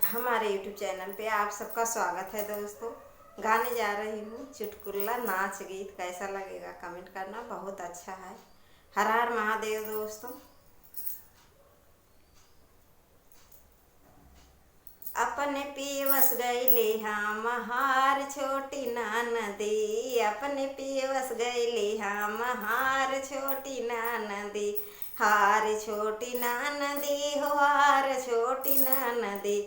हमारे YouTube channel पे आप सबका स्वागत है दोस्तों। गाने जा रही हूँ चुटकुला नाच गीत, कैसा लगेगा कमेंट करना, बहुत अच्छा है। हर हर महादेव दोस्तों। अपने पीवस गईले हम हार छोटी नदी, अपने पीवस गईले हम हार छोटी नदी, हार छोटी नदी हो हार छोटी नदी,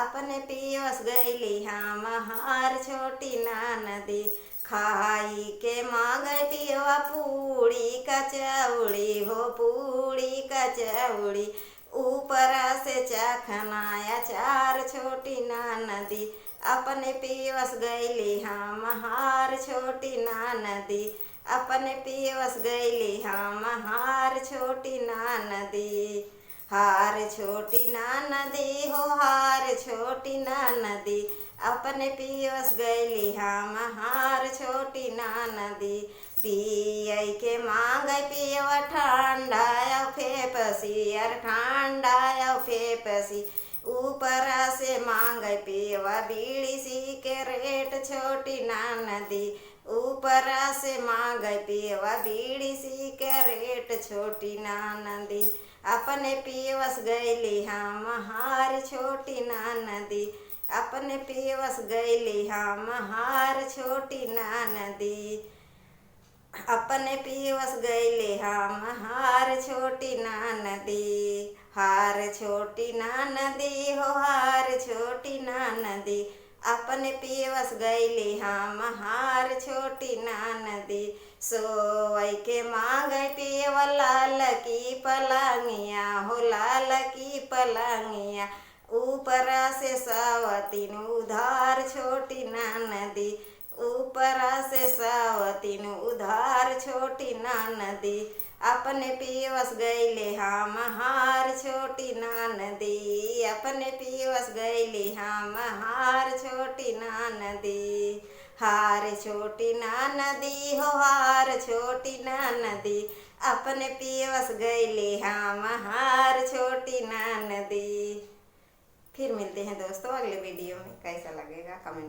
अपने पीवस गईली हम हार छोटी नदी, खाई के मांगे पियवा पूड़ी कचौड़ी हो पूड़ी कचौड़ी, ऊपर से चखनाया चार छोटी नदी, अपने पीवस गईली हम हार छोटी नदी, अपने पीवस गईली हम हार छोटी नदी, हार छोटी नदी हो हार छोटी नदी, अपने पीवस गईली हम हार छोटी नदी, पिय के मांग पियवा ठंडा फेपसी अर ठंडा फेपसी, ऊपर से मांग पियवा बीड़ी सी के रेट छोटी नदी, ऊपर से मांग पियवा बीड़ी सी के रेट छोटी नदी, अपने पीवस गईली हम हार छोटी नदी, अपने पीवस गईली हम हार छोटी नदी, अपने पीवस गईले हम हार छोटी नदी, हार छोटी नदी हो हार छोटी नदी, अपने पीवस गईले हम हार छोटी नदी, सोई के मांग पियवा लाल की पलंगिया हो लाल की पलंगिया, ऊपर से सावतीन उधार छोटी नदी, ऊपर से सावतीन उधार छोटी नदी, अपने पीवस गईले हम हार छोटी नदी, अपने पीवस गईले हम हार छोटी नदी, हार छोटी नदी हो हार छोटी नदी, अपने पीवस गईले हम हार छोटी नदी। फिर मिलते हैं दोस्तों अगले वीडियो में, कैसा लगेगा कमेंट